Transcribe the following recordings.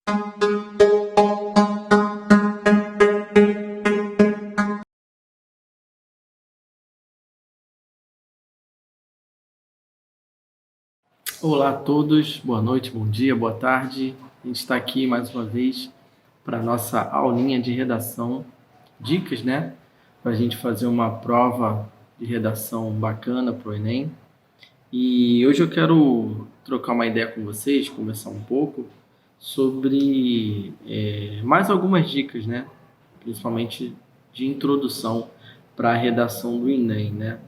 Olá a todos, boa noite, bom dia, boa tarde. A gente está aqui mais uma vez para a nossa aulinha de redação, dicas, né? Para a gente fazer uma prova de redação bacana para o Enem. E hoje eu quero trocar uma ideia com vocês, conversar um pouco sobre mais algumas dicas, né? Principalmente de introdução para a redação do Enem, né?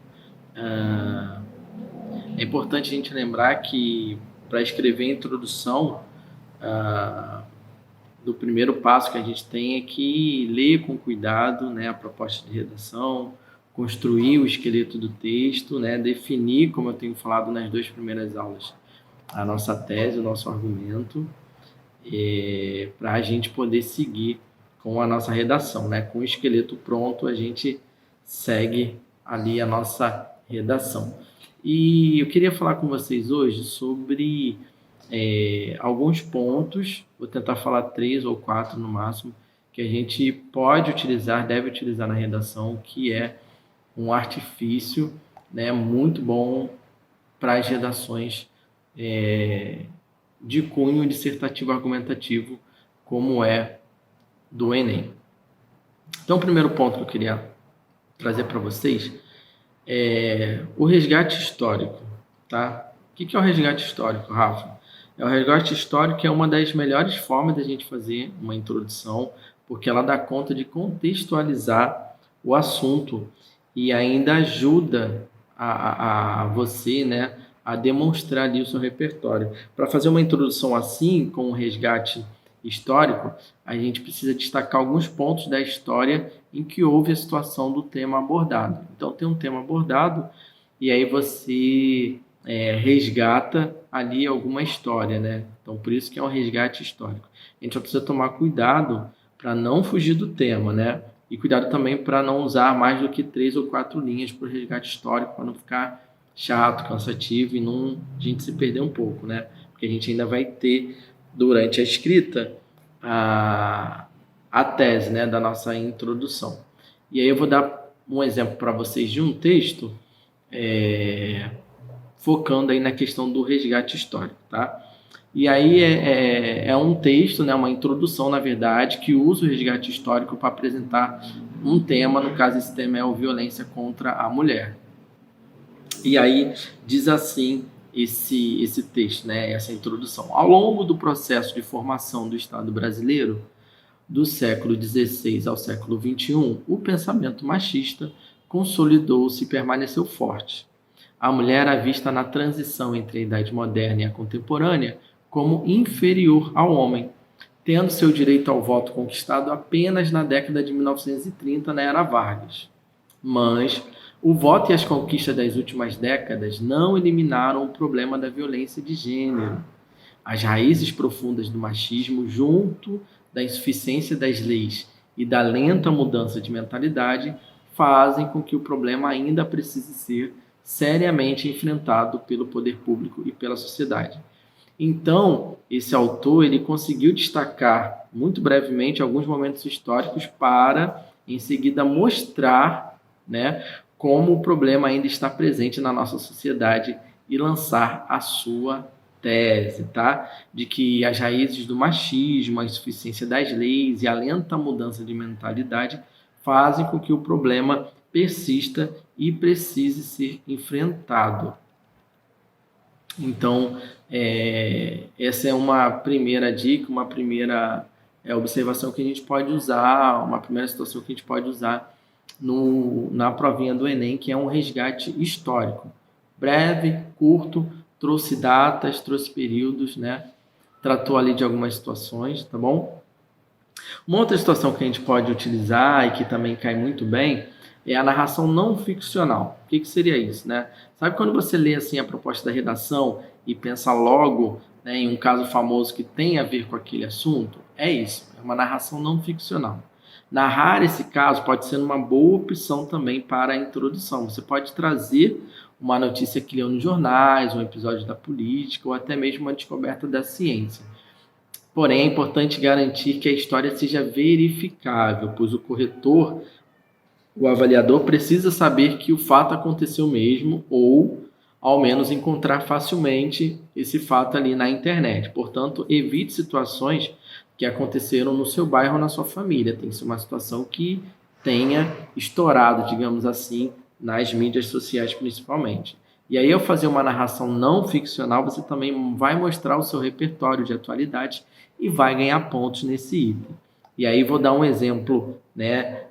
É importante a gente lembrar que para escrever a introdução, do primeiro passo que a gente tem é que ler com cuidado, né, a proposta de redação, construir o esqueleto do texto, né, definir, como eu tenho falado nas duas primeiras aulas, a nossa tese, o nosso argumento, para a gente poder seguir com a nossa redação, né? Com o esqueleto pronto, a gente segue ali a nossa redação. E eu queria falar com vocês hoje sobre alguns pontos, vou tentar falar 3 ou 4 no máximo, que a gente pode utilizar, deve utilizar na redação, que é um artifício, né, muito bom para as redações de cunho dissertativo argumentativo, como é do Enem. Então, o primeiro ponto que eu queria trazer para vocês é o resgate histórico, tá? O que é o resgate histórico, Rafa? O resgate histórico é uma das melhores formas da gente fazer uma introdução, porque ela dá conta de contextualizar o assunto e ainda ajuda a você, né, a demonstrar ali o seu repertório. Para fazer uma introdução assim, com um resgate histórico, a gente precisa destacar alguns pontos da história em que houve a situação do tema abordado. Então, tem um tema abordado e aí você resgata ali alguma história, né? Então, por isso que é um resgate histórico. A gente só precisa tomar cuidado para não fugir do tema, né? E cuidado também para não usar mais do que 3 ou 4 linhas para o resgate histórico, para não ficar chato, cansativo e não a gente se perder um pouco, né? Porque a gente ainda vai ter, durante a escrita, a tese, né, da nossa introdução. E aí eu vou dar um exemplo para vocês de um texto focando aí na questão do resgate histórico, tá? E aí é um texto, né, uma introdução, na verdade, que usa o resgate histórico para apresentar um tema, no caso esse tema é a violência contra a mulher. E aí diz assim esse texto, né, essa introdução. Ao longo do processo de formação do Estado brasileiro, do século XVI ao século XXI, o pensamento machista consolidou-se e permaneceu forte. A mulher é vista na transição entre a Idade Moderna e a contemporânea como inferior ao homem, tendo seu direito ao voto conquistado apenas na década de 1930, na Era Vargas. Mas o voto e as conquistas das últimas décadas não eliminaram o problema da violência de gênero. As raízes profundas do machismo, junto da insuficiência das leis e da lenta mudança de mentalidade, fazem com que o problema ainda precise ser seriamente enfrentado pelo poder público e pela sociedade. Então, esse autor ele conseguiu destacar muito brevemente alguns momentos históricos para, em seguida, mostrar, né, como o problema ainda está presente na nossa sociedade e lançar a sua tese, tá? De que as raízes do machismo, a insuficiência das leis e a lenta mudança de mentalidade fazem com que o problema persista e precise ser enfrentado. Então, essa é uma primeira dica, uma primeira observação que a gente pode usar, uma primeira situação que a gente pode usar na provinha do Enem, que é um resgate histórico. Breve, curto, trouxe datas, trouxe períodos, né? Tratou ali de algumas situações, tá bom? Uma outra situação que a gente pode utilizar e que também cai muito bem é a narração não ficcional. O que seria isso, né? Sabe quando você lê assim a proposta da redação e pensa logo, né, em um caso famoso que tem a ver com aquele assunto? É isso, é uma narração não ficcional. Narrar esse caso pode ser uma boa opção também para a introdução. Você pode trazer uma notícia que leu nos jornais, um episódio da política ou até mesmo uma descoberta da ciência. Porém, é importante garantir que a história seja verificável, pois o corretor, o avaliador, precisa saber que o fato aconteceu mesmo ou, ao menos, encontrar facilmente esse fato ali na internet. Portanto, evite situações que aconteceram no seu bairro ou na sua família. Tem que ser uma situação que tenha estourado, digamos assim, nas mídias sociais principalmente. E aí, ao fazer uma narração não ficcional, você também vai mostrar o seu repertório de atualidades e vai ganhar pontos nesse item. E aí vou dar um exemplo, né,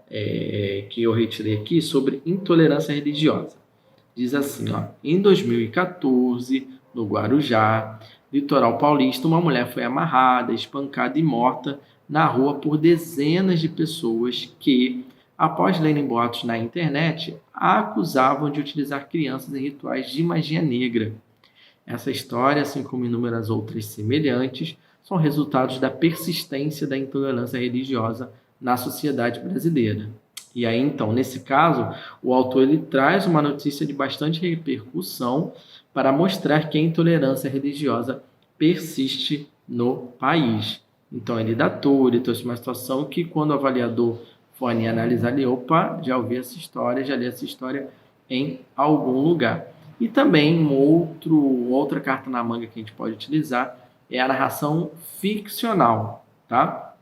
que eu retirei aqui sobre intolerância religiosa. Diz assim, ó, em 2014, no Guarujá, litoral paulista, uma mulher foi amarrada, espancada e morta na rua por dezenas de pessoas que, após lerem boatos na internet, a acusavam de utilizar crianças em rituais de magia negra. Essa história, assim como inúmeras outras semelhantes, são resultados da persistência da intolerância religiosa na sociedade brasileira. E aí, então, nesse caso, o autor ele traz uma notícia de bastante repercussão para mostrar que a intolerância religiosa persiste no país. Então, ele datou, ele trouxe uma situação que, quando o avaliador for analisar, ele, opa, já ouvi essa história, já li essa história em algum lugar. E também outra carta na manga que a gente pode utilizar é a narração ficcional, tá?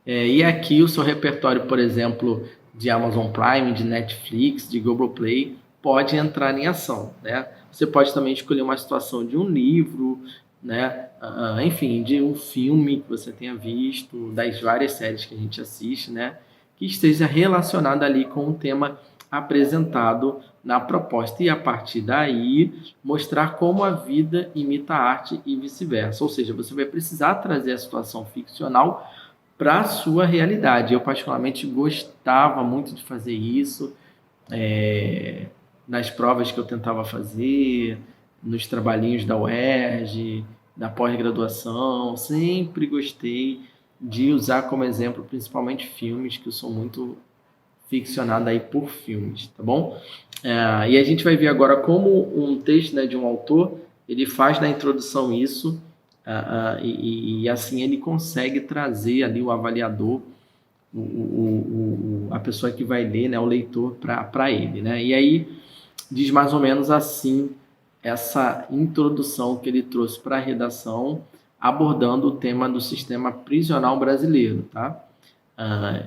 E aqui o seu repertório, por exemplo, de Amazon Prime, de Netflix, de Google Play, pode entrar em ação, né? Você pode também escolher uma situação de um livro, né? Enfim, de um filme que você tenha visto, das várias séries que a gente assiste, né? Que esteja relacionada ali com o tema apresentado na proposta e a partir daí mostrar como a vida imita a arte e vice-versa. Ou seja, você vai precisar trazer a situação ficcional para a sua realidade. Eu particularmente gostava muito de fazer isso nas provas que eu tentava fazer, nos trabalhinhos da UERJ, da pós-graduação. Sempre gostei de usar como exemplo principalmente filmes, que eu sou muito ficcionado aí por filmes, tá bom? E a gente vai ver agora como um texto, né, de um autor, ele faz na introdução isso, e assim ele consegue trazer ali o avaliador, a pessoa que vai ler, né, o leitor, para ele, né? E aí diz mais ou menos assim essa introdução que ele trouxe para a redação, abordando o tema do sistema prisional brasileiro, tá?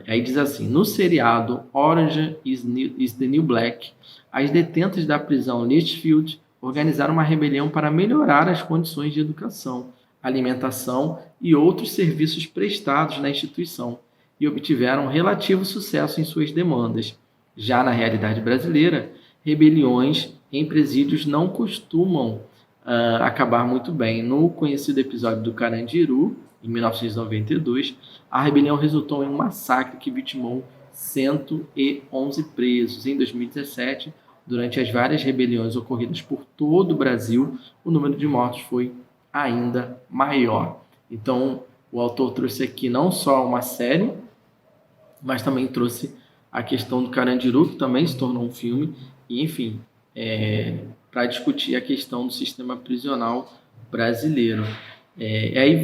Aí diz assim, no seriado Orange is the New Black, as detentas da prisão Litchfield organizaram uma rebelião para melhorar as condições de educação, alimentação e outros serviços prestados na instituição e obtiveram relativo sucesso em suas demandas. Já na realidade brasileira, rebeliões em presídios não costumam acabar muito bem. No conhecido episódio do Carandiru, em 1992, a rebelião resultou em um massacre que vitimou 111 presos. Em 2017, durante as várias rebeliões ocorridas por todo o Brasil, o número de mortos foi ainda maior. Então, o autor trouxe aqui não só uma série, mas também trouxe a questão do Carandiru, que também se tornou um filme, e enfim, para discutir a questão do sistema prisional brasileiro. Aí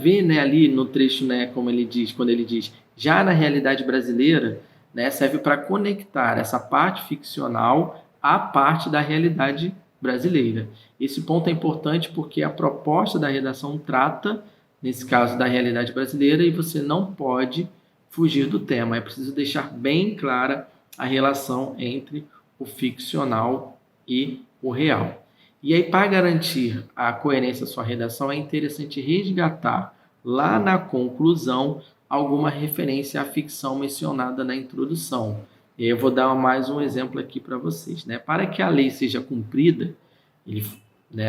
vê, né, ali no trecho, né, como ele diz, quando ele diz, já na realidade brasileira, né, serve para conectar essa parte ficcional à parte da realidade brasileira. Esse ponto é importante porque a proposta da redação trata, nesse caso, da realidade brasileira e você não pode fugir do tema. É preciso deixar bem clara a relação entre o ficcional e o real. E aí, para garantir a coerência da sua redação, é interessante resgatar lá na conclusão alguma referência à ficção mencionada na introdução. E aí eu vou dar mais um exemplo aqui para vocês, né? Para que a lei seja cumprida,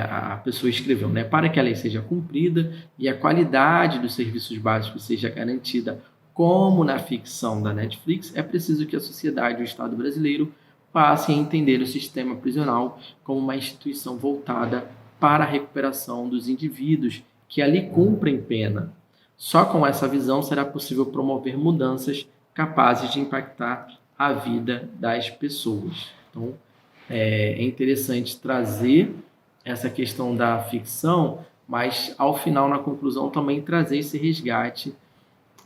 a pessoa escreveu, né? Para que a lei seja cumprida e a qualidade dos serviços básicos seja garantida, como na ficção da Netflix, é preciso que a sociedade e o Estado brasileiro passem a entender o sistema prisional como uma instituição voltada para a recuperação dos indivíduos que ali cumprem pena. Só com essa visão será possível promover mudanças capazes de impactar a vida das pessoas. Então, é interessante trazer essa questão da ficção, mas ao final, na conclusão, também trazer esse resgate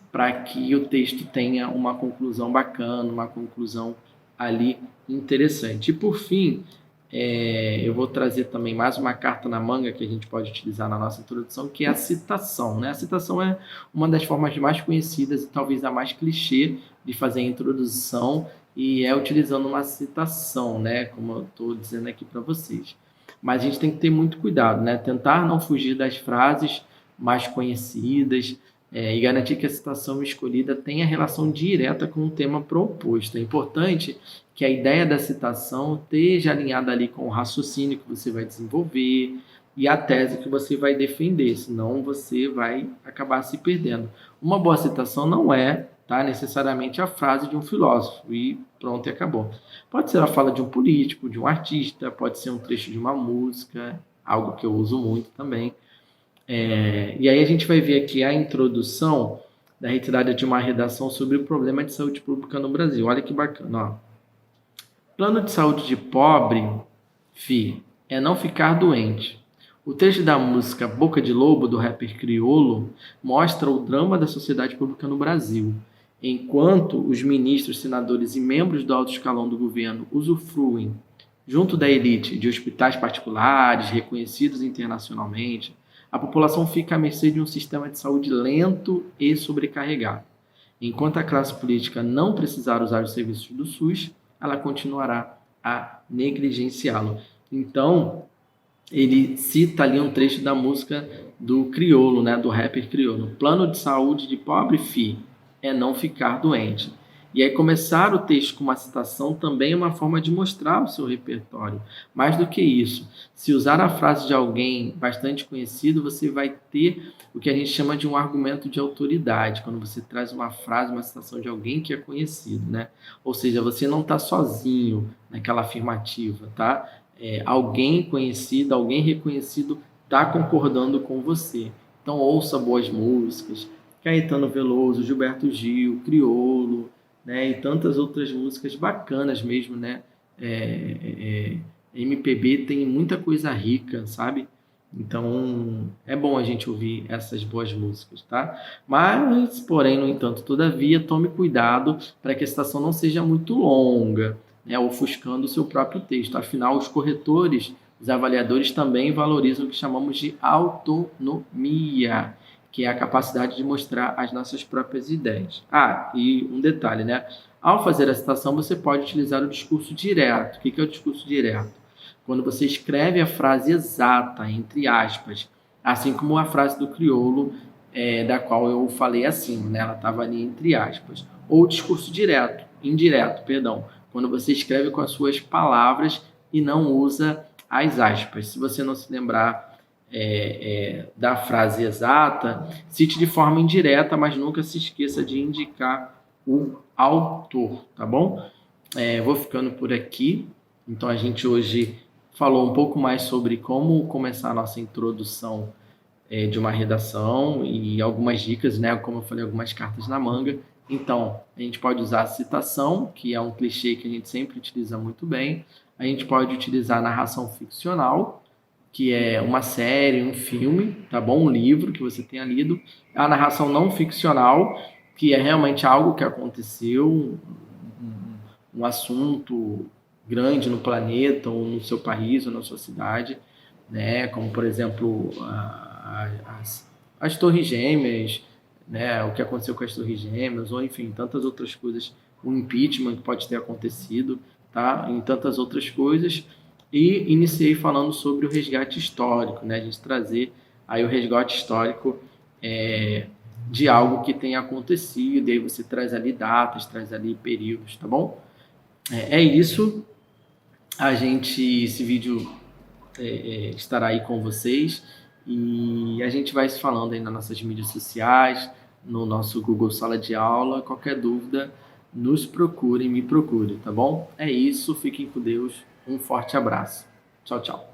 para que o texto tenha uma conclusão bacana, uma conclusão ali interessante. E por fim, eu vou trazer também mais uma carta na manga que a gente pode utilizar na nossa introdução, que é a citação, né? A citação é uma das formas mais conhecidas e talvez a mais clichê de fazer a introdução, e é utilizando uma citação, né? Como eu estou dizendo aqui para vocês. Mas a gente tem que ter muito cuidado, né? Tentar não fugir das frases mais conhecidas, e garantir que a citação escolhida tenha relação direta com o tema proposto. É importante que a ideia da citação esteja alinhada ali com o raciocínio que você vai desenvolver e a tese que você vai defender, senão você vai acabar se perdendo. Uma boa citação não é, tá, necessariamente a frase de um filósofo e pronto, e acabou. Pode ser a fala de um político, de um artista, pode ser um trecho de uma música, algo que eu uso muito também. E aí a gente vai ver aqui a introdução da retirada de uma redação sobre o problema de saúde pública no Brasil. Olha que bacana, ó. Plano de saúde de pobre, é não ficar doente. O trecho da música Boca de Lobo, do rapper Criolo, mostra o drama da sociedade pública no Brasil, enquanto os ministros, senadores e membros do alto escalão do governo usufruem, junto da elite, de hospitais particulares reconhecidos internacionalmente, a população fica à mercê de um sistema de saúde lento e sobrecarregado. Enquanto a classe política não precisar usar os serviços do SUS, ela continuará a negligenciá-lo. Então, ele cita ali um trecho da música do Criolo, né, do rapper Criolo. Plano de saúde de pobre, é não ficar doente. E aí começar o texto com uma citação também é uma forma de mostrar o seu repertório. Mais do que isso, se usar a frase de alguém bastante conhecido, você vai ter o que a gente chama de um argumento de autoridade, quando você traz uma frase, uma citação de alguém que é conhecido, né? Ou seja, você não está sozinho naquela afirmativa, tá? Alguém conhecido, alguém reconhecido está concordando com você. Então ouça boas músicas, Caetano Veloso, Gilberto Gil, Criolo, né, e tantas outras músicas bacanas mesmo, né? MPB tem muita coisa rica, sabe? Então é bom a gente ouvir essas boas músicas, tá? Mas, porém, no entanto, todavia, tome cuidado para que a citação não seja muito longa, né, ofuscando o seu próprio texto. Afinal, os corretores, os avaliadores também valorizam o que chamamos de autonomia, que é a capacidade de mostrar as nossas próprias ideias. E um detalhe, né? Ao fazer a citação, você pode utilizar o discurso direto. O que é o discurso direto? Quando você escreve a frase exata, entre aspas, assim como a frase do Criolo, da qual eu falei acima, né? Ela estava ali entre aspas. Ou discurso indireto, perdão, quando você escreve com as suas palavras e não usa as aspas. Se você não se lembrar da frase exata, cite de forma indireta, mas nunca se esqueça de indicar o autor, tá bom? Vou ficando por aqui. Então a gente hoje falou um pouco mais sobre como começar a nossa introdução de uma redação e algumas dicas, né? Como eu falei, algumas cartas na manga. Então, a gente pode usar a citação, que é um clichê que a gente sempre utiliza muito bem. A gente pode utilizar a narração ficcional, que é uma série, um filme, tá bom? Um livro que você tenha lido. A narração não ficcional, que é realmente algo que aconteceu, um assunto grande no planeta, ou no seu país, ou na sua cidade, né? Como, por exemplo, as Torres Gêmeas, né? O que aconteceu com as Torres Gêmeas, ou enfim, tantas outras coisas, o impeachment que pode ter acontecido, tá? Em tantas outras coisas. E iniciei falando sobre o resgate histórico, né? A gente trazer aí o resgate histórico de algo que tenha acontecido, e aí você traz ali datas, traz ali períodos, tá bom? É isso. Esse vídeo estará aí com vocês e a gente vai se falando aí nas nossas mídias sociais, no nosso Google Sala de Aula. Qualquer dúvida, nos procure, me procure, tá bom? É isso, fiquem com Deus. Um forte abraço. Tchau, tchau.